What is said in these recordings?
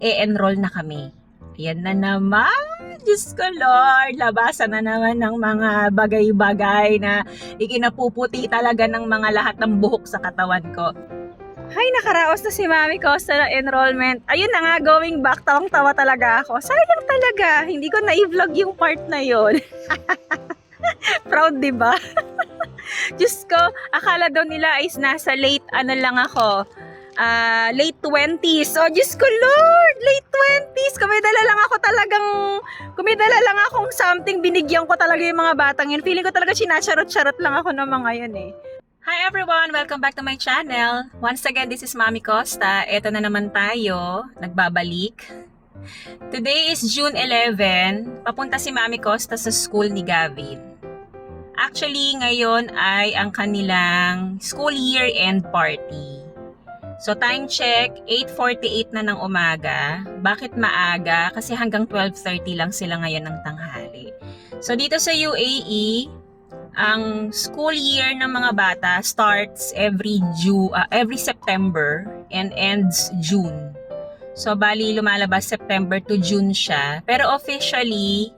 mag-e-enroll na kami. Yan na naman. Diyos ko Lord, labasan na naman ng mga bagay-bagay na ikinapuputi talaga ng mga lahat ng buhok sa katawan ko. Hay, nakaraos na si Mami Costa ng enrollment. Ayun na nga, going back, tawang-tawa talaga ako. Sayang talaga, hindi ko na-i-vlog yung part na yon. Proud, diba? Diyos ko, akala daw nila is nasa late, ano lang ako, late 20s. So, Diyos ko Lord, late 20s. Kung may dala lang akong something, binigyan ko talaga yung mga batang yun. Feeling ko talaga sinacharot-charot lang ako ng mga yun eh. Hi everyone! Welcome back to my channel. Once again, this is Mami Costa. Ito na naman tayo, nagbabalik. Today is June 11. Papunta si Mami Costa sa school ni Gavin. Actually, ngayon ay ang kanilang school year end party. So time check, 8:48 na ng umaga. Bakit maaga? Kasi hanggang 12:30 lang sila ngayon ng tanghali. So dito sa UAE, ang school year ng mga bata starts every September and ends June. So bali lumalabas September to June siya. Pero officially,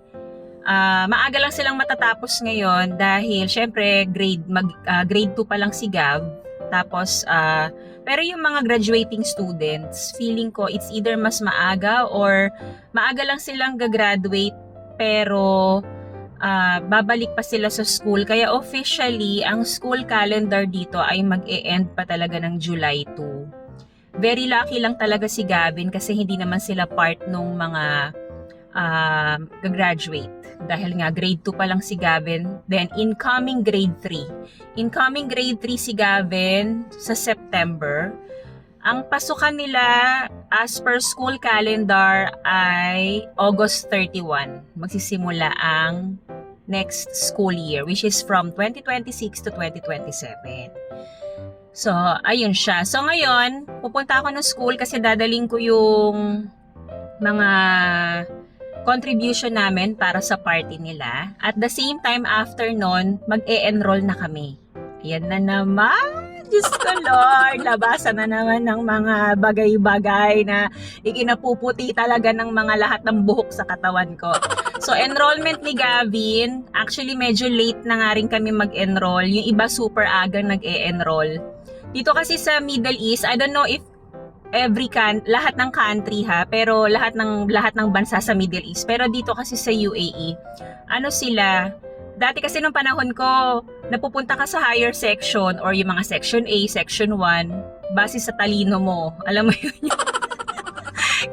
maaga lang silang matatapos ngayon dahil syempre grade 2 pa lang si Gav. Tapos pero yung mga graduating students, feeling ko it's either mas maaga or maaga lang silang gagraduate pero babalik pa sila sa school. Kaya officially, ang school calendar dito ay mag-e-end pa talaga ng July 2. Very lucky lang talaga si Gavin kasi hindi naman sila part nung mga gagraduate. Dahil nga grade 2 pa lang si Gavin. Then incoming grade 3. Incoming grade 3 si Gavin sa September. Ang pasukan nila as per school calendar ay August 31. Magsisimula ang next school year, which is from 2026 to 2027. So, ayun siya. So, ngayon, pupunta ako ng school kasi dadaling ko yung mga contribution namin para sa party nila. At the same time, after nun, mag-e-enroll na kami. Ayan na naman. Diyos ko Lord, labasan na naman ng mga bagay-bagay na ikinapuputi talaga ng mga lahat ng buhok sa katawan ko. So, enrollment ni Gavin, actually medyo late na nga rin kami mag-enroll. Yung iba super aga nag-e-enroll. Dito kasi sa Middle East, I don't know if lahat ng country ha, pero lahat ng bansa sa Middle East. Pero dito kasi sa UAE, ano sila, dati kasi nung panahon ko, napupunta ka sa higher section or yung mga section A, section 1, base sa talino mo. Alam mo yun?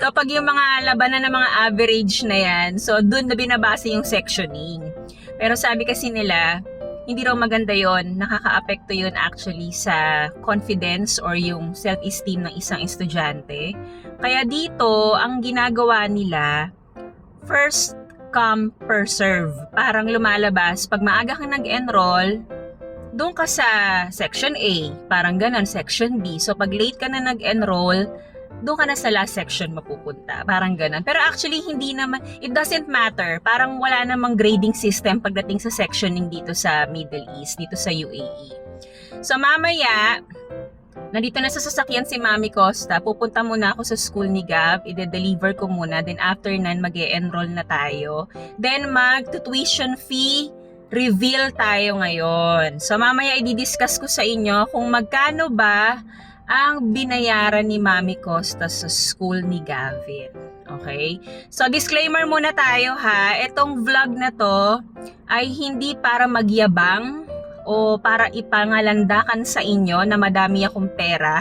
Kapag yung mga labanan ng mga average na yan, so dun na binabase yung sectioning. Pero sabi kasi nila, hindi raw maganda yon, nakaka-apekto yun actually sa confidence or yung self-esteem ng isang estudyante. Kaya dito, ang ginagawa nila, first come per serve. Parang lumalabas, pag maaga kang nag-enroll, doon ka sa section A, parang ganun, section B. So pag late ka na nag-enroll, doon ka na sa last section mapupunta. Parang ganun. Pero actually, hindi naman, it doesn't matter. Parang wala namang grading system pagdating sa sectioning dito sa Middle East, dito sa UAE. So mamaya, nandito na sa sasakyan si Mami Costa. Pupunta muna ako sa school ni Gab. I-deliver ko muna. Then after nan, mag-e-enroll na tayo. Then mag-tuition fee reveal tayo ngayon. So mamaya i-discuss ko sa inyo kung magkano ba ang binayaran ni Mami Costa sa school ni Gavin. Okay? So, disclaimer muna tayo ha. Itong vlog na to ay hindi para magyabang o para ipangalandakan sa inyo na madami akong pera.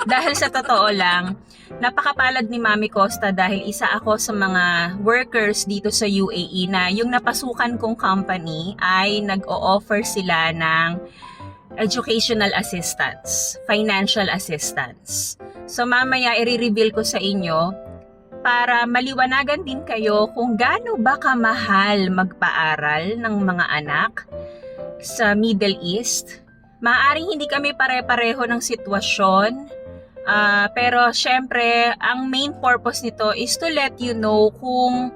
Dahil sa totoo lang, napakapalad ni Mami Costa dahil isa ako sa mga workers dito sa UAE na yung napasukan kong company ay nag-o-offer sila ng educational assistance, financial assistance. So mamaya i-reveal ko sa inyo para maliwanagan din kayo kung gaano ba kamahal magpaaral ng mga anak sa Middle East. Maaaring hindi kami pare-pareho ng sitwasyon, pero syempre ang main purpose nito is to let you know kung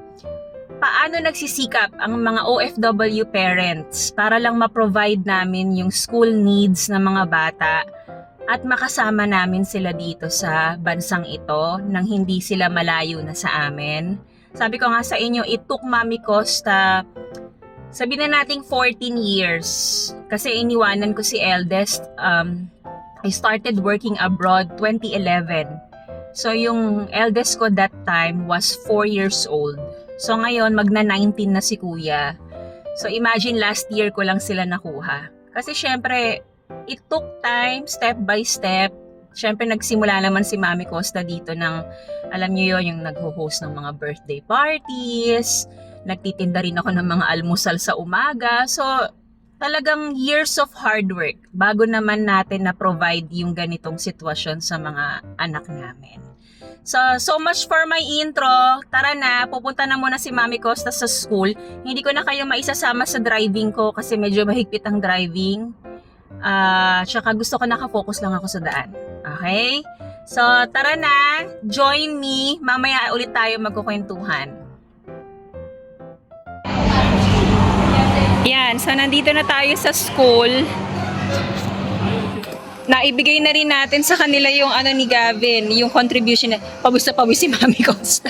paano nagsisikap ang mga OFW parents para lang ma-provide namin yung school needs ng mga bata at makasama namin sila dito sa bansang ito nang hindi sila malayo na sa amin. Sabi ko nga sa inyo, it took Mami Costa, sabi na nating 14 years. Kasi iniwanan ko si eldest. I started working abroad 2011. So yung eldest ko that time was 4 years old. So ngayon, magna 19 na si kuya. So imagine last year ko lang sila nakuha. Kasi syempre, it took time, step by step. Syempre nagsimula naman si Mami Costa dito ng, alam niyo yun, yung nagho-host ng mga birthday parties, nagtitinda rin ako ng mga almusal sa umaga. So talagang years of hard work bago naman natin na-provide yung ganitong sitwasyon sa mga anak namin. So much for my intro. Tara na, pupunta na muna si Mami Costa sa school. Hindi ko na kayo maisasama sa driving ko kasi medyo mahigpit ang driving. Tsaka gusto ko nakafocus lang ako sa daan. Okay? So tara na, join me. Mamaya ulit tayo magkukwentuhan. Yan, so nandito na tayo sa school. Naibigay na rin natin sa kanila yung ano ni Gavin, yung contribution na pabus na pabus si Mami Costa.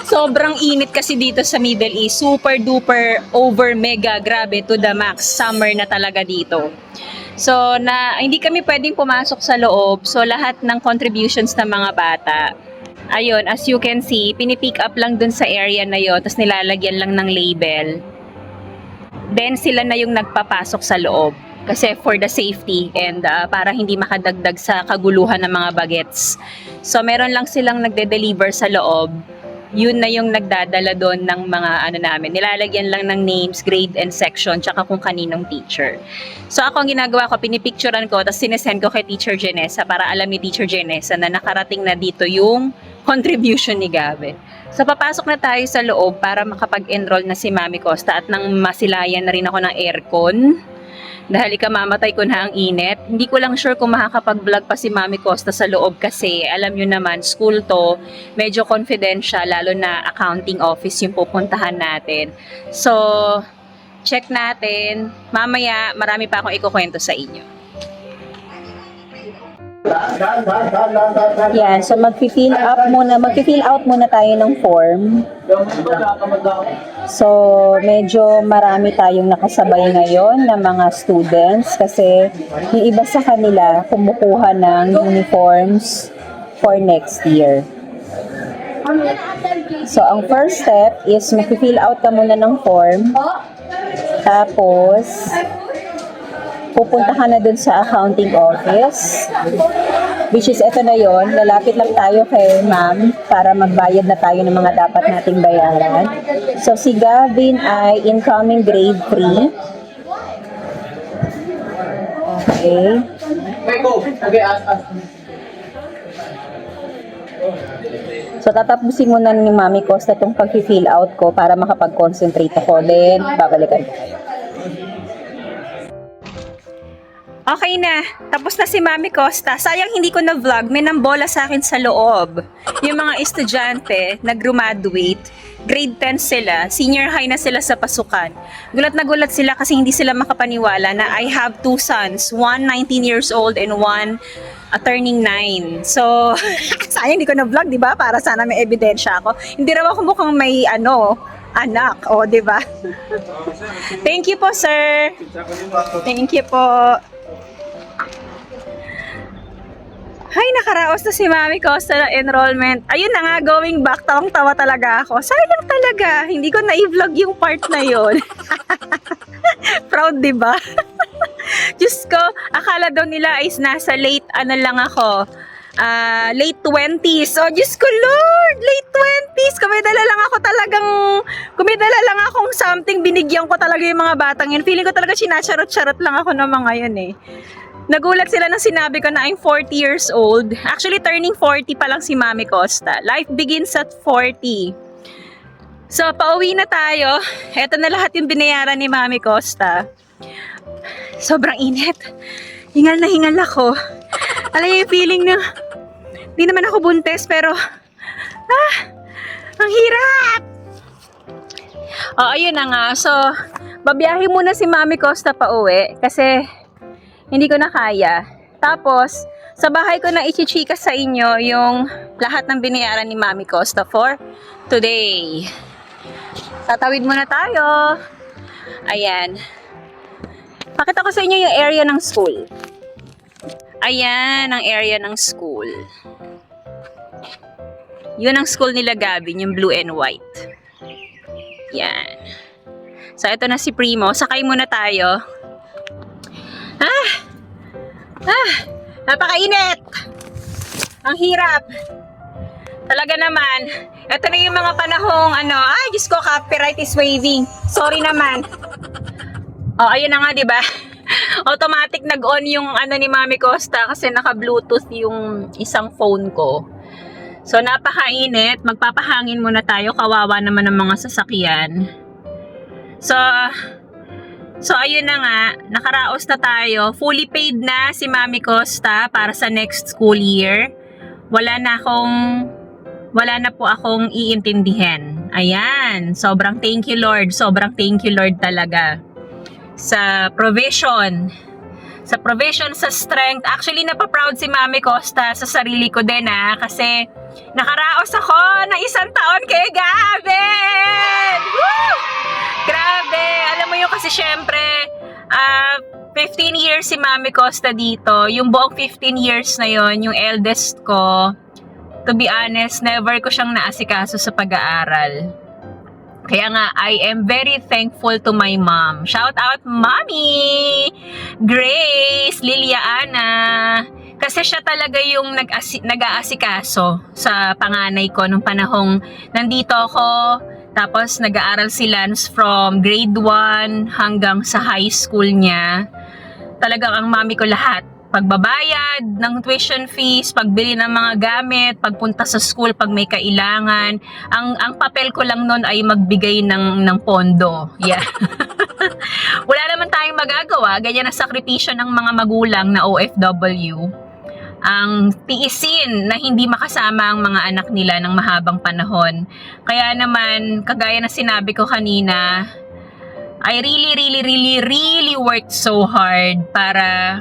Sobrang init kasi dito sa Middle East. Super duper over mega grabe to the max. Summer na talaga dito. So hindi kami pwedeng pumasok sa loob. So lahat ng contributions ng mga bata, ayun, as you can see, pinipick up lang dun sa area na yon, tapos nilalagyan lang ng label. Then sila na yung nagpapasok sa loob. Kasi for the safety and para hindi makadagdag sa kaguluhan ng mga bagets. So meron lang silang nagde-deliver sa loob. Yun na yung nagdadala doon ng mga ano namin. Nilalagyan lang ng names, grade and section, tsaka kung kaninong teacher. So ako ang ginagawa ko, pinipicturean ko, tapos sinesend ko kay Teacher Janessa para alam ni Teacher Janessa na nakarating na dito yung contribution ni Gabe. So papasok na tayo sa loob para makapag-enroll na si Mami Costa at nang masilayan na rin ako ng aircon. Dahil ikamamatay ko na ang init. Hindi ko lang sure kung makakapag-vlog pa si Mami Costa sa loob kasi alam nyo naman, school to, medyo confidential, lalo na accounting office yung pupuntahan natin. So, check natin. Mamaya, marami pa akong ikukwento sa inyo. Yan, so mag-fill out muna tayo ng form. So, medyo marami tayong nakasabay ngayon na mga students kasi yung iba sa kanila kumukuha ng uniforms for next year. So, ang first step is mag-fill out ka muna ng form. Tapos, pupunta ka na dun sa accounting office, which is ito na yon. Lalapit lang tayo kay ma'am para magbayad na tayo ng mga dapat nating bayaran. So si Gavin ay incoming grade 3. Okay. So tatapusin muna ni Mami Costa itong pag-fill out ko para makapag-concentrate ako. Then babalikan ko kayo. Okay na, tapos na si Mami Costa. Sayang hindi ko na-vlog, may nambola sa akin sa loob. Yung mga estudyante, nag-graduate, grade 10 sila, senior high na sila sa pasukan. Gulat na gulat sila kasi hindi sila makapaniwala na I have 2 sons, one 19 years old and one turning 9. So, sayang hindi ko na-vlog, di ba? Para sana may ebidensya ako. Hindi raw ako mukhang may anak, o di ba? Thank you po, sir. Thank you po. Hay, nakaraos na si Mami Costa ng enrollment. Ayun na nga, going back, tawang-tawa talaga ako. Sayang talaga, hindi ko na-i-vlog yung part na yon. Proud, di ba? Diyos ko, akala daw nila is nasa late, lang ako. Late 20s. Oh, Diyos ko, Lord! Late 20s! Kung may dala lang akong something, binigyan ko talaga yung mga batang yun. Feeling ko talaga sinacharot-charot lang ako ng mga yun eh. Nagulat sila nang sinabi ko na I'm 40 years old. Actually, turning 40 pa lang si Mami Costa. Life begins at 40. So, pauwi na tayo. Ito na lahat yung binayaran ni Mami Costa. Sobrang init. Hingal na hingal ako. Alam yung feeling na hindi naman ako buntes pero ang hirap. Ayun na nga. So, babiyahe muna si Mami Costa pa uwi kasi hindi ko na kaya. Tapos, Sa bahay ko na ichichika sa inyo yung lahat ng binayaran ni Mami Costa for today. Tatawid muna tayo. Ayan. Pakita ko sa inyo yung area ng school. Ayan ang area ng school. Yun ang school nila Gavin, yung blue and white. Yan. So, ito na si Primo. Sakay muna tayo. Napakainit! Ang hirap! Talaga naman. Ito na yung mga panahong ay, Diyos ko, copyright is waving. Sorry naman. Oh, ayun na nga, di ba? Automatic nag-on yung ni Mami Costa kasi naka-Bluetooth yung isang phone ko. So, napakainit. Magpapahangin muna tayo. Kawawa naman ng mga sasakyan. So, ayun na nga. Nakaraos na tayo. Fully paid na si Mami Costa para sa next school year. Wala na po akong iintindihan. Ayan. Sobrang thank you, Lord. Sobrang thank you, Lord talaga. Sa provision, sa strength. Actually, napaproud si Mami Costa sa sarili ko din kasi nakaraos ako ng 1 taon kay Gavin! Woo! Grabe! Alam mo yun kasi syempre, 15 years si Mami Costa dito. Yung buong 15 years na yon, yung eldest ko, to be honest, never ko siyang naasikaso sa pag-aaral. Kaya nga, I am very thankful to my mom. Shout out, Mommy! Grace, Liliana. Kasi siya talaga yung nag-aasikaso sa panganay ko nung panahong nandito ako. Tapos nag-aaral sila from grade 1 hanggang sa high school niya. Talagang ang mami ko lahat. Pagbabayad ng tuition fees, pagbili ng mga gamit, pagpunta sa school pag may kailangan. Ang papel ko lang nun ay magbigay ng pondo. Yeah. Wala naman tayong magagawa. Ganyan ang sakripisyo ng mga magulang na OFW. Ang tiisin na hindi makasama ang mga anak nila ng mahabang panahon. Kaya naman, kagaya na sinabi ko kanina, I really worked so hard para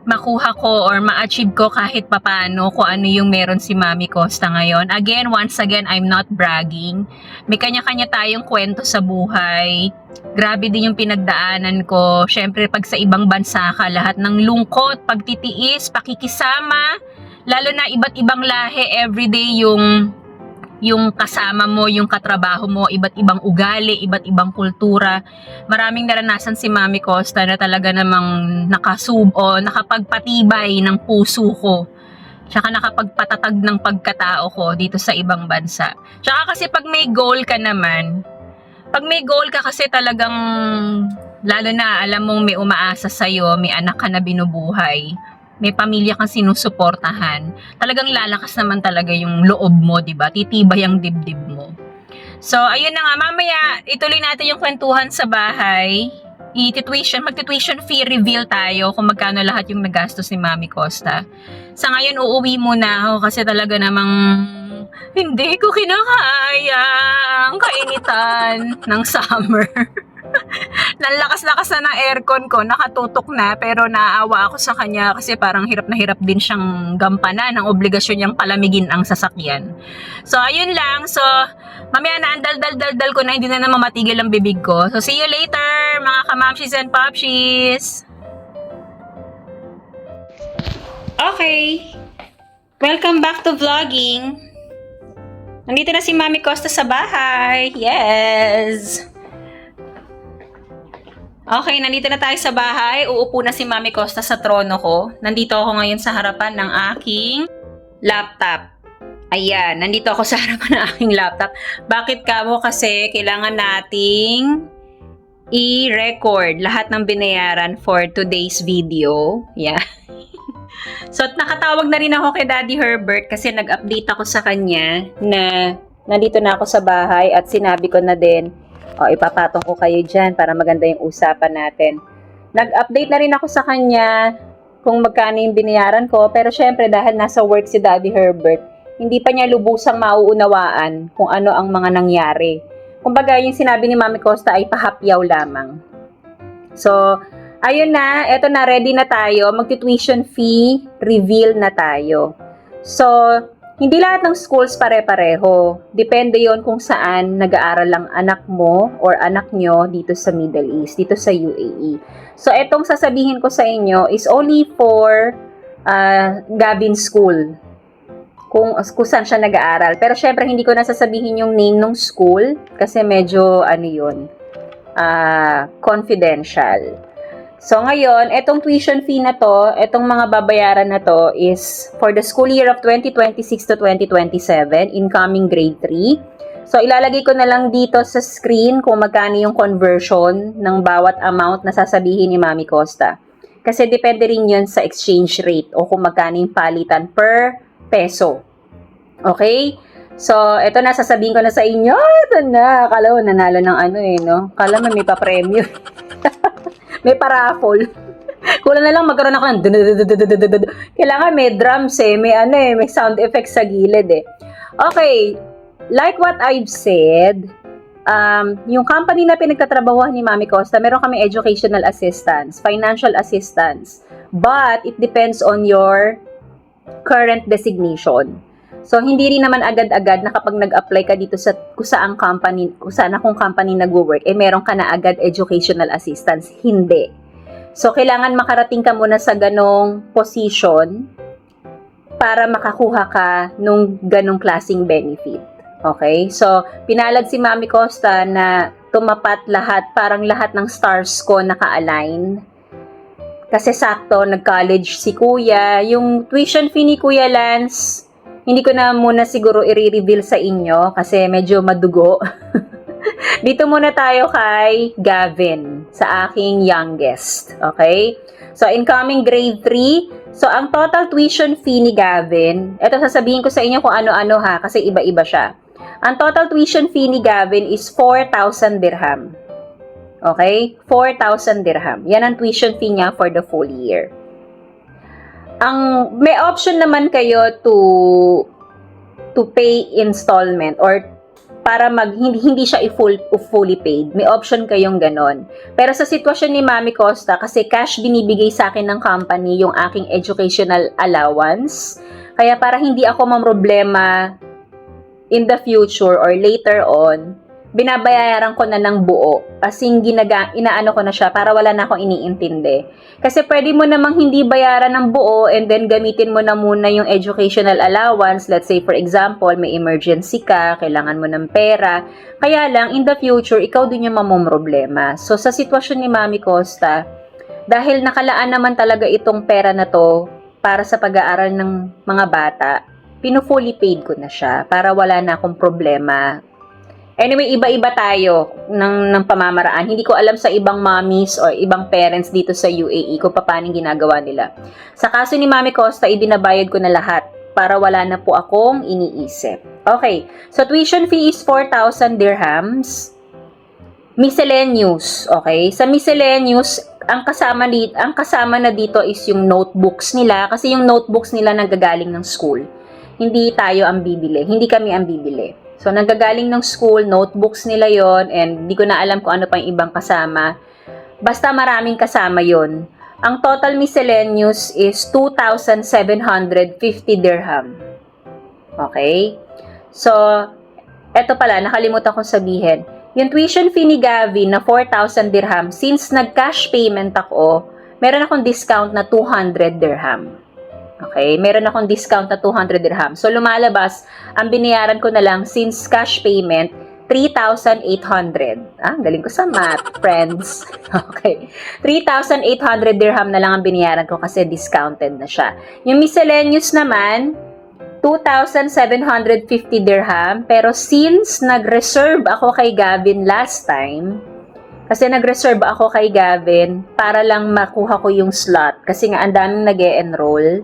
makuha ko or ma-achieve ko kahit papano kung ano yung meron si Mami Costa ngayon. Again, once again, I'm not bragging. May kanya-kanya tayong kwento sa buhay. Grabe din yung pinagdaanan ko. Syempre, pag sa ibang bansa ka, lahat ng lungkot, pagtitiis, pakikisama, lalo na iba't ibang lahi, everyday yung kasama mo, yung katrabaho mo, iba't ibang ugali, iba't ibang kultura. Maraming naranasan si Mami Costa na talaga namang nakapagpatibay ng puso ko. Tsaka nakapagpatatag ng pagkatao ko dito sa ibang bansa. Tsaka kasi pag may goal ka naman, kasi talagang, lalo na alam mong may umaasa sa'yo, may anak ka na binubuhay, may pamilya kang sinusuportahan, talagang lalakas naman talaga yung loob mo, diba? Titibay ang dibdib mo. So, ayun na nga, mamaya ituloy natin yung kwentuhan sa bahay. Mag-tuition fee reveal tayo kung magkano lahat yung nagastos ni Mami Costa. Sa ngayon, uuwi muna ako kasi talaga namang hindi ko kinakaya ang kainitan ng summer. Nalakas-lakas na ng aircon ko, nakatutok na, pero naaawa ako sa kanya kasi parang hirap na hirap din siyang gampanan ng obligasyon niyang palamigin ang sasakyan. So, ayun lang. So, mamaya na, dal ko na, hindi na naman matigil ang bibig ko. So, see you later, mga kamamshis and popshis! Okay. Welcome back to vlogging. Nandito na si Mami Costa sa bahay. Yes! Okay, nandito na tayo sa bahay. Uupo na si Mami Costa sa trono ko. Nandito ako ngayon sa harapan ng aking laptop. Ayan, nandito ako sa harapan ng aking laptop. Bakit kamo? Kasi kailangan nating i-record lahat ng binayaran for today's video. Yeah. So, nakatawag na rin ako kay Daddy Herbert kasi nag-update ako sa kanya na nandito na ako sa bahay at sinabi ko na din, ipapatong ko kayo dyan para maganda yung usapan natin. Nag-update na rin ako sa kanya kung magkano yung binayaran ko. Pero syempre, dahil nasa work si Daddy Herbert, hindi pa niya lubusang mauunawaan kung ano ang mga nangyari. Kumbaga, yung sinabi ni Mami Costa ay pahapyaw lamang. So, Ayun na, eto na, ready na tayo. Magti-tuition fee reveal na tayo. So, hindi lahat ng schools pare-pareho. Depende yon kung saan nag-aaral ang anak mo or anak nyo dito sa Middle East, dito sa UAE. So, etong sasabihin ko sa inyo is only for Gavin School. Kung saan siya nag-aaral. Pero syempre, hindi ko na sasabihin yung name ng school kasi medyo, confidential. So, ngayon, etong tuition fee na to, etong mga babayaran na to is for the school year of 2026 to 2027, incoming grade 3. So, ilalagay ko na lang dito sa screen kung magkano yung conversion ng bawat amount na sasabihin ni Mami Costa. Kasi depende rin yun sa exchange rate o kung magkano yung palitan per peso. Okay? So, eto na, sasabihin ko na sa inyo. Ito na. Akala mo, nanalo ng no? Akala mo, may pa-premyo. May paraffol. Kulang na lang magkaroon ako ng kailangan may drums may sound effects sa gilid Okay, like what I've said, yung company na pinagtatrabahuhan ni Mami Costa, meron kami educational assistance, financial assistance, but it depends on your current designation. So, hindi rin naman agad-agad na kapag nag-apply ka dito sa kung saan akong company nag-work, meron ka na agad educational assistance. Hindi. So, kailangan makarating ka muna sa ganong position para makakuha ka nung ganong klaseng benefit. Okay? So, pinalad si Mami Costa na tumapat lahat, parang lahat ng stars ko naka-align. Kasi sakto, nag-college si Kuya. Yung tuition fee ni Kuya Lance, hindi ko na muna siguro i-reveal sa inyo kasi medyo madugo. Dito muna tayo kay Gavin, sa aking youngest. Okay? So, incoming grade 3. So, ang total tuition fee ni Gavin, eto sasabihin ko sa inyo kung ano-ano kasi iba-iba siya. Ang total tuition fee ni Gavin is 4,000 dirham. Okay? 4,000 dirham. Yan ang tuition fee niya for the full year. May option naman kayo to pay installment or para hindi siya fully paid. May option kayong ganon. Pero sa sitwasyon ni Mami Costa, kasi cash binibigay sa akin ng company yung aking educational allowance. Kaya para hindi ako mamroblema in the future or later on, binabayaran ko na ng buo. Kasing inaano ko na siya para wala na akong iniintindi. Kasi pwede mo namang hindi bayaran ng buo and then gamitin mo na muna yung educational allowance. Let's say, for example, may emergency ka, kailangan mo ng pera. Kaya lang, in the future, ikaw din yung mamomroblema. So, sa sitwasyon ni Mami Costa, dahil nakalaan naman talaga itong pera na to para sa pag-aaral ng mga bata, pinu-fully paid ko na siya para wala na akong problema. Anyway, iba-iba tayo ng pamamaraan. Hindi ko alam sa ibang mommies or ibang parents dito sa UAE kung paano ginagawa nila. Sa kaso ni Mami Costa, ibinabayad ko na lahat para wala na po akong iniisip. Okay, so tuition fee is 4,000 dirhams. Miscellaneous, okay? Sa miscellaneous, ang kasama na dito is yung notebooks nila kasi yung notebooks nila nanggagaling ng school. Hindi tayo ang bibili, hindi kami ang bibili. So, nanggagaling ng school, notebooks nila yon and di ko na alam kung ano pa yung ibang kasama. Basta maraming kasama yon. Ang total miscellaneous is 2,750 dirham. Okay? So, eto pala, nakalimutan ko sabihin. Yung tuition fee ni Gavin na 4,000 dirham, since nag-cash payment ako, meron akong discount na 200 dirham. Okay, meron akong discount na 200 dirham. So, lumalabas, ang binayaran ko na lang since cash payment, 3,800. Galing ko sa math, friends. Okay. 3,800 dirham na lang ang binayaran ko kasi discounted na siya. Yung miscellaneous naman, 2,750 dirham. Pero since nag-reserve ako kay Gavin last time, kasi nag-reserve ako kay Gavin para lang makuha ko yung slot. Kasi nga, ang daming nag-e-enroll.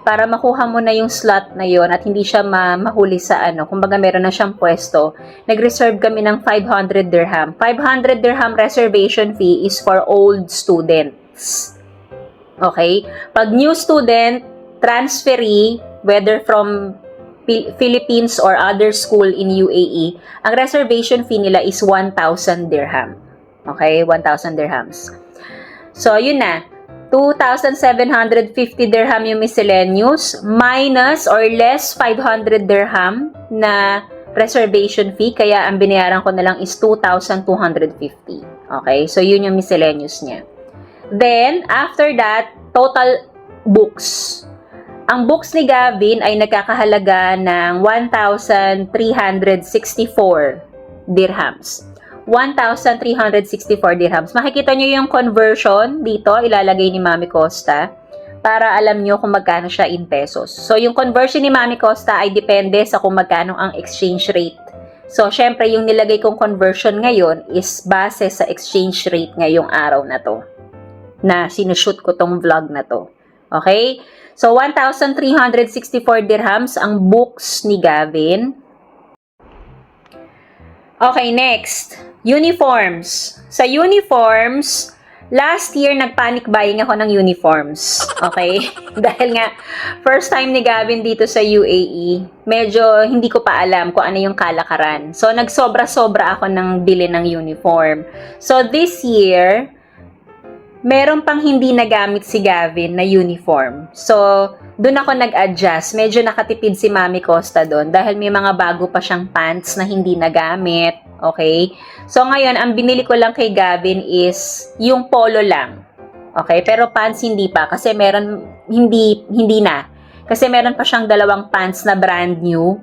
Para makuha mo na yung slot na yon at hindi siya mahuli sa kumbaga meron na siyang pwesto, nag-reserve kami ng 500 dirham. 500 dirham reservation fee is for old students. Okay? Pag new student, transferee, whether from Philippines or other school in UAE, ang reservation fee nila is 1,000 dirham. Okay? 1,000 dirhams. So, yun na. 2,750 dirham yung miscellaneous minus or less 500 dirham na reservation fee. Kaya ang binayaran ko na lang is 2,250. Okay? So, yun yung miscellaneous niya. Then, after that, total books. Ang books ni Gavin ay nagkakahalaga ng 1,364 dirhams. 1,364 dirhams. Makikita nyo yung conversion dito, ilalagay ni Mami Costa para alam nyo kung magkano siya in pesos. So, yung conversion ni Mami Costa ay depende sa kung magkano ang exchange rate. So, syempre, yung nilagay kong conversion ngayon is base sa exchange rate ngayong araw na to, na sinushoot ko tong vlog na to. Okay? So, 1,364 dirhams ang books ni Gavin. Okay, next. Uniforms. Sa uniforms, last year nag-panic buying ako ng uniforms. Okay? Dahil nga, first time ni Gavin dito sa UAE, medyo hindi ko pa alam kung ano yung kalakaran. So, nagsobra-sobra ako ng bili ng uniform. So, this year, meron pang hindi nagamit si Gavin na uniform. So, doon ako nag-adjust. Medyo nakatipid si Mami Costa doon dahil may mga bago pa siyang pants na hindi nagamit. Okay? So, ngayon, ang binili ko lang kay Gavin is yung polo lang. Okay? Pero pants hindi pa kasi meron, hindi na. Kasi meron pa siyang dalawang pants na brand new.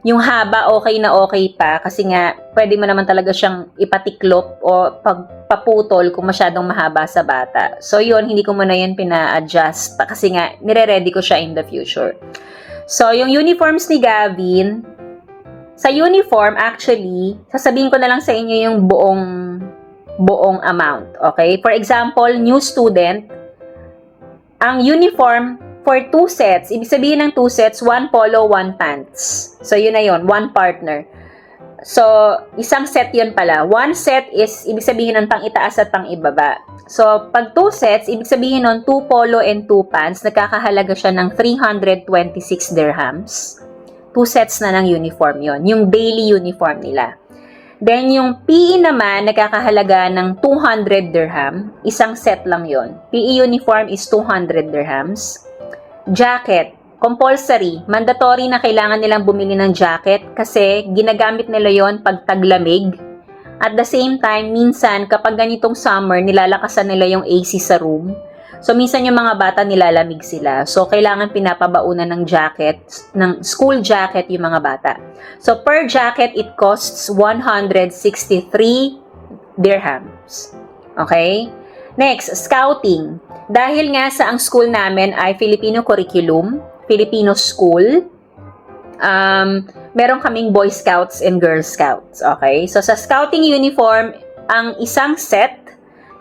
Yung haba, okay na okay pa. Kasi nga, pwede mo naman talaga siyang ipatiklop o pagpaputol kung masyadong mahaba sa bata. So, yun, hindi ko muna yun pina-adjust. Kasi nga, nire-ready ko siya in the future. So, yung uniforms ni Gavin, sa uniform, actually, sasabihin ko na lang sa inyo yung buong amount. Okay? For example, new student, ang uniform for 2 sets, ibig sabihin ng 2 sets, 1 polo, 1 pants. So, yun na yun, 1 partner. So, isang set yun pala. 1 set is, ibig sabihin ng pang-itaas at pang-ibaba. So, pag 2 sets, ibig sabihin nun, 2 polo and 2 pants, nagkakahalaga siya ng 326 dirhams. 2 sets na ng uniform yon, yung daily uniform nila. Then, yung PE naman, nagkakahalaga ng 200 dirham. Isang set lang yon. PE uniform is 200 dirhams. Jacket, compulsory, mandatory na kailangan nilang bumili ng jacket kasi ginagamit nila yon pag taglamig. At the same time, minsan, kapag ganitong summer, nilalakasan nila yung AC sa room. So, minsan yung mga bata nilalamig sila. So, kailangan pinapabaunan ng jacket, ng school jacket yung mga bata. So, per jacket, it costs 163 dirhams. Okay? Next, scouting. Dahil nga sa ang school namin ay Filipino curriculum, Filipino school, meron kaming Boy Scouts and Girl Scouts. Okay? So, sa scouting uniform, ang isang set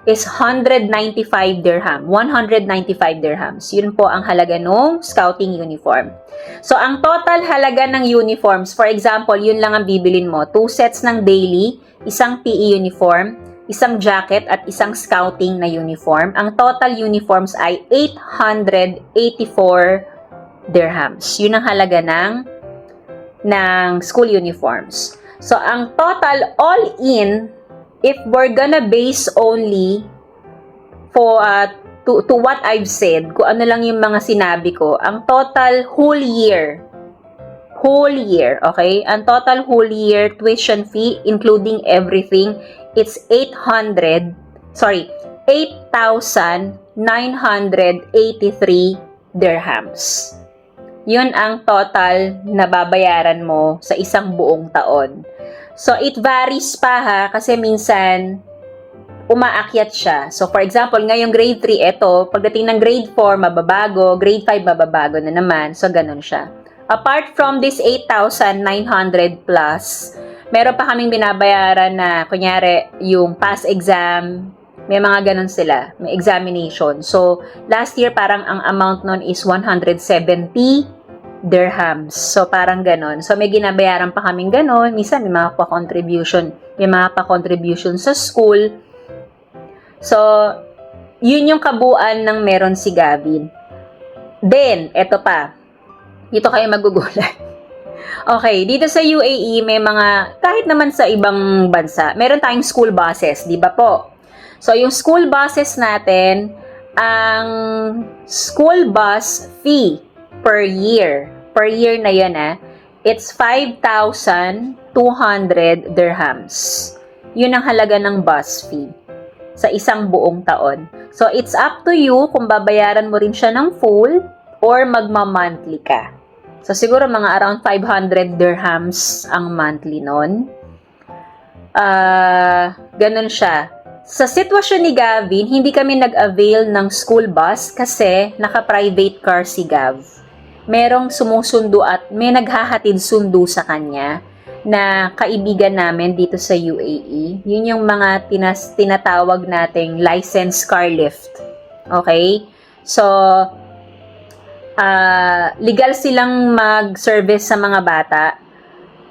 is 195 dirham. 195 dirhams. Yun po ang halaga ng scouting uniform. So, ang total halaga ng uniforms, for example, yun lang ang bibilin mo. 2 sets ng daily, isang PE uniform, isang jacket, at isang scouting na uniform. Ang total uniforms ay 884 dirhams. Yun ang halaga ng school uniforms. So, ang total all-in, if we're gonna base only for to what I've said, kung ano lang yung mga sinabi ko, ang total whole year, okay? Ang total whole year tuition fee, including everything, it's 8,983 dirhams. Yun ang total na babayaran mo sa isang buong taon. So, it varies pa ha, kasi minsan, umaakyat siya. So, for example, ngayong grade 3, eto, pagdating ng grade 4, mababago, grade 5, mababago na naman. So, ganun siya. Apart from this 8,900 plus, meron pa kaming binabayaran na, kunyari, yung pass exam, may mga ganun sila, may examination. So, last year, parang ang amount nun is 170 dirhams. So, parang ganon. So, may ginabayaran pa kaming ganon. Minsan, may mga pa-contribution sa school. So, yun yung kabuuan ng meron si Gavin. Then, eto pa. Dito kayo magugulat. Okay, dito sa UAE, may mga, kahit naman sa ibang bansa, meron tayong school buses, di ba po? So, yung school buses natin, ang school bus fee per year na yun it's 5,200 dirhams. Yun ang halaga ng bus fee sa isang buong taon. So, it's up to you kung babayaran mo rin siya ng full or magma-monthly ka. So, siguro mga around 500 dirhams ang monthly nun. Ganun siya. Sa sitwasyon ni Gavin, hindi kami nag-avail ng school bus kasi naka-private car si Gav. Merong sumusundo at may naghahatid sundo sa kanya na kaibigan namin dito sa UAE. Yun yung mga tinatawag nating licensed car lift. Okay? So, legal silang mag-service sa mga bata.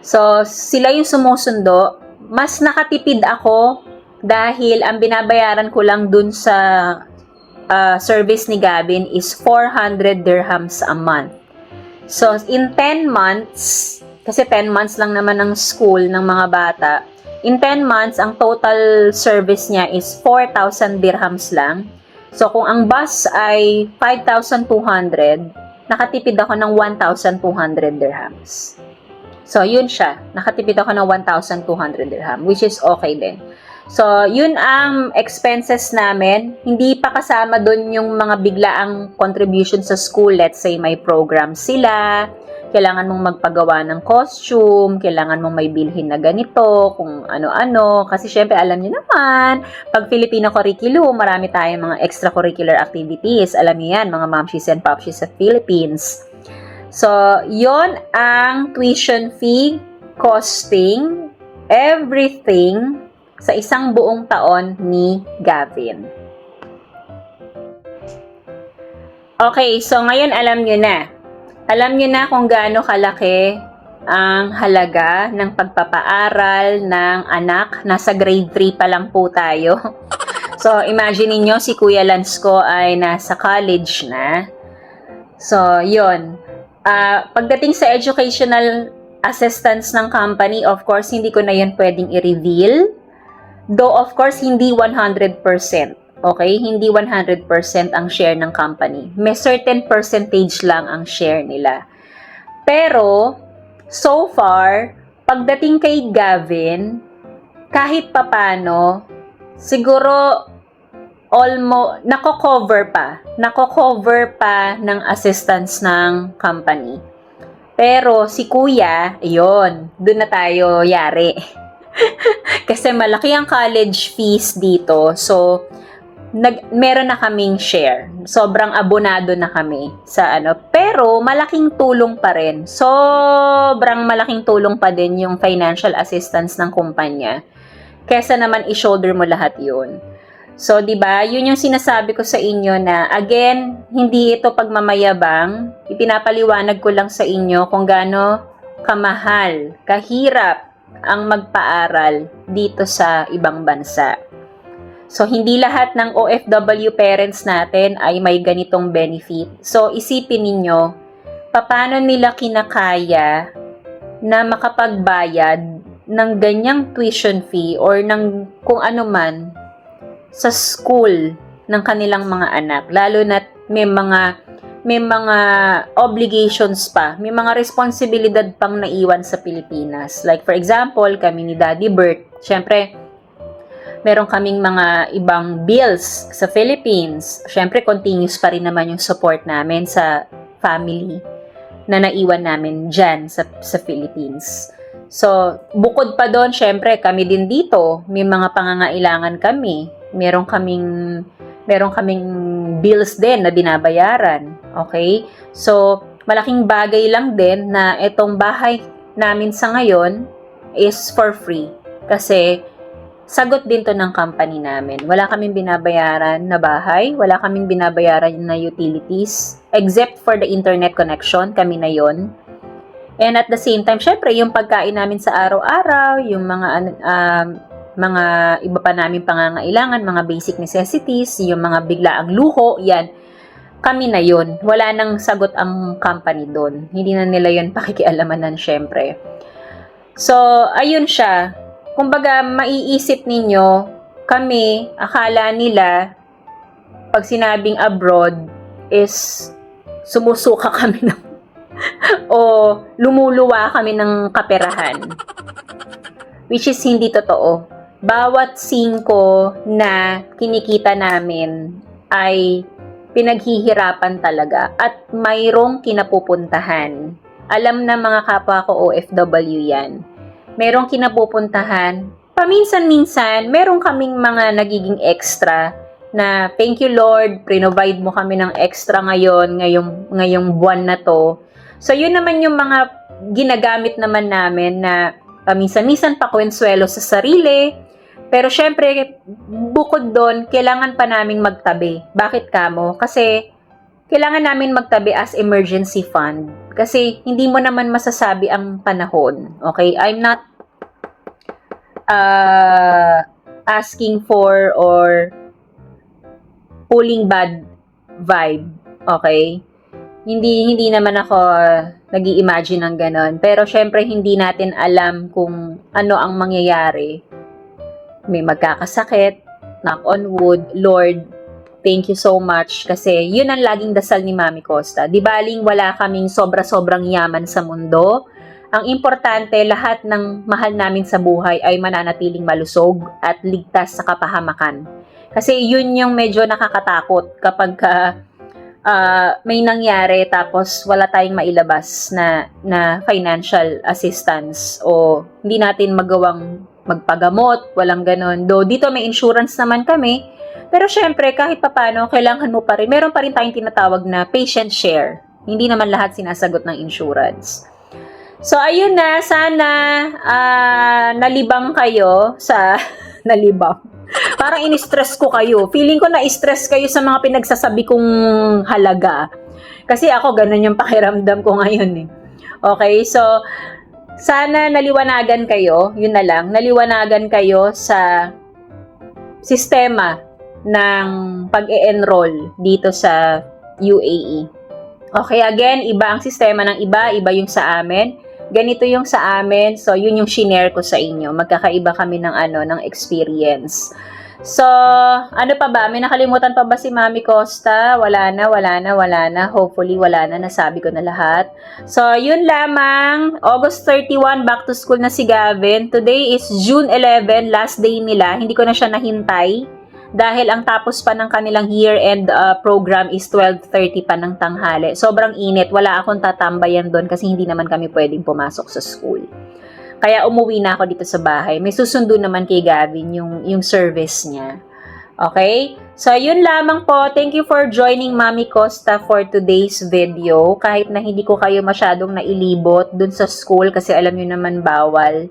So, sila yung sumusundo. Mas nakatipid ako dahil ang binabayaran ko lang dun sa service ni Gavin is 400 dirhams a month. So, in 10 months, kasi 10 months lang naman ang school ng mga bata, in 10 months, ang total service niya is 4,000 dirhams lang. So, kung ang bus ay 5,200, nakatipid ako ng 1,200 dirhams. So, yun siya. Nakatipid ako ng 1,200 dirham, which is okay din. So, yun ang expenses namin. Hindi pa kasama dun yung mga biglaang contribution sa school. Let's say, may program sila. Kailangan mong magpagawa ng costume. Kailangan mong may bilhin na ganito. Kung ano-ano. Kasi syempre, alam niyo naman, pag Filipino curriculum, marami tayong mga extracurricular activities. Alam niyo yan, mga momshies and popshies sa Philippines. So, yon ang tuition fee, costing, everything sa isang buong taon ni Gavin. Okay, so ngayon alam nyo na. Alam nyo na kung gaano kalaki ang halaga ng pagpapaaral ng anak. Nasa grade 3 pa lang po tayo. So, imagine niyo si Kuya Lance ko ay nasa college na. So, yon. Pagdating sa educational assistance ng company, of course, hindi ko na yan pwedeng i-reveal. Though, of course, hindi 100%. Okay? Hindi 100% ang share ng company. May certain percentage lang ang share nila. Pero, so far, pagdating kay Gavin, kahit papano, siguro, almost, nako-cover pa ng assistance ng company. Pero si Kuya, ayun, doon na tayo yari. Kasi malaki ang college fees dito. So, meron na kaming share. Sobrang abonado na kami sa ano. Pero, malaking tulong pa rin. Sobrang malaking tulong pa din yung financial assistance ng kumpanya. Kesa naman i-shoulder mo lahat yun. So, 'di ba? 'Yun yung sinasabi ko sa inyo na again, hindi ito pagmamayabang. Ipinapaliwanag ko lang sa inyo kung gaano kamahal, kahirap ang magpaaral dito sa ibang bansa. So, hindi lahat ng OFW parents natin ay may ganitong benefit. So, isipin ninyo, paano nila kinakaya na makapagbayad ng ganyang tuition fee or ng kung ano man sa school ng kanilang mga anak, lalo na may mga obligations pa, may mga responsibilidad pang naiwan sa Pilipinas. Like for example, kami ni Daddy Bert, syempre meron kaming mga ibang bills sa Philippines. Syempre continuous pa rin naman yung support namin sa family na naiwan namin dyan sa Philippines. So, bukod pa doon, syempre kami din dito, may mga pangangailangan kami. Meron kaming bills din na binabayaran. Okay? So, malaking bagay lang din na itong bahay namin sa ngayon is for free. Kasi, sagot din to ng company namin. Wala kaming binabayaran na bahay, wala kaming binabayaran na utilities, except for the internet connection, kami na yon. And at the same time, syempre, yung pagkain namin sa araw-araw, yung mga iba pa namin pangangailangan, mga basic necessities, yung mga biglaang luho, yan, kami na yun. Wala nang sagot ang company doon. Hindi na nila yun pakikialamanan, syempre. So, ayun siya. Kumbaga, maiisip ninyo, kami, akala nila, pag sinabing abroad, is sumusuka kami ng, o lumuluwa kami ng kaperahan. Which is hindi totoo. Bawat 5 na kinikita namin ay pinaghihirapan talaga at mayroong kinapupuntahan. Alam na mga kapwa ko OFW yan. Merong kinapupuntahan. Paminsan-minsan, meron kaming mga nagiging extra na thank you Lord, provide mo kami ng extra ngayong buwan na to. So, yun naman yung mga ginagamit naman namin na paminsan-minsan pa kwensuelo sa sarili. Pero syempre, bukod doon, kailangan pa naming magtabi. Bakit kamo? Kasi kailangan namin magtabi as emergency fund. Kasi hindi mo naman masasabi ang panahon. Okay? I'm not asking for or pulling bad vibe. Okay? Hindi naman ako nag-i-imagine ng ganon. Pero syempre, hindi natin alam kung ano ang mangyayari. May magkakasakit, knock on wood, Lord, thank you so much. Kasi yun ang laging dasal ni Mami Costa. Di baling wala kaming sobra-sobrang yaman sa mundo. Ang importante, lahat ng mahal namin sa buhay ay mananatiling malusog at ligtas sa kapahamakan. Kasi yun yung medyo nakakatakot kapag may nangyari tapos wala tayong mailabas na financial assistance o hindi natin magawang magpagamot, walang ganon. Though dito may insurance naman kami, pero syempre kahit papano kailangan mo pa rin, meron pa rin tayong tinatawag na patient share. Hindi naman lahat sinasagot ng insurance. So, ayun na. Sana nalibang kayo sa... nalibang. Parang in-stress ko kayo. Feeling ko na-stress kayo sa mga pinagsasabi kong halaga. Kasi ako, ganun yung pakiramdam ko ngayon eh. Okay, so, sana naliwanagan kayo. Yun na lang. Naliwanagan kayo sa sistema ng pag-e-enroll dito sa UAE. Okay, again, iba ang sistema ng iba yung sa amin. Ganito yung sa amin, so yun yung shinare ko sa inyo. Magkakaiba kami ng experience. So, ano pa ba? May nakalimutan pa ba si Mami Costa? Wala na. Hopefully, wala na. Nasabi ko na lahat. So, yun lamang. August 31, back to school na si Gavin. Today is June 11, last day nila. Hindi ko na siya nahintay. Dahil ang tapos pa ng kanilang year-end program is 12:30 pa ng tanghali. Sobrang init. Wala akong tatambayan doon kasi hindi naman kami pwedeng pumasok sa school. Kaya umuwi na ako dito sa bahay. May susundo naman kay Gavin yung service niya. Okay? So, yun lamang po. Thank you for joining Mami Costa for today's video. Kahit na hindi ko kayo masyadong nailibot dun sa school kasi alam nyo naman bawal.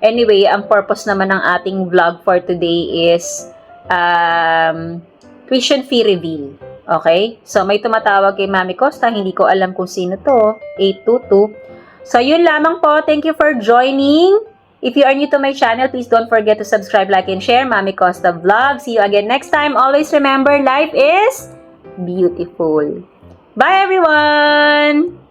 Anyway, ang purpose naman ng ating vlog for today is tuition fee reveal. Okay? So, may tumatawag kay Mami Costa. Hindi ko alam kung sino to. 822. So, yun lamang po. Thank you for joining. If you are new to my channel, please don't forget to subscribe, like, and share. Mami Costa Vlog. See you again next time. Always remember, life is beautiful. Bye, everyone!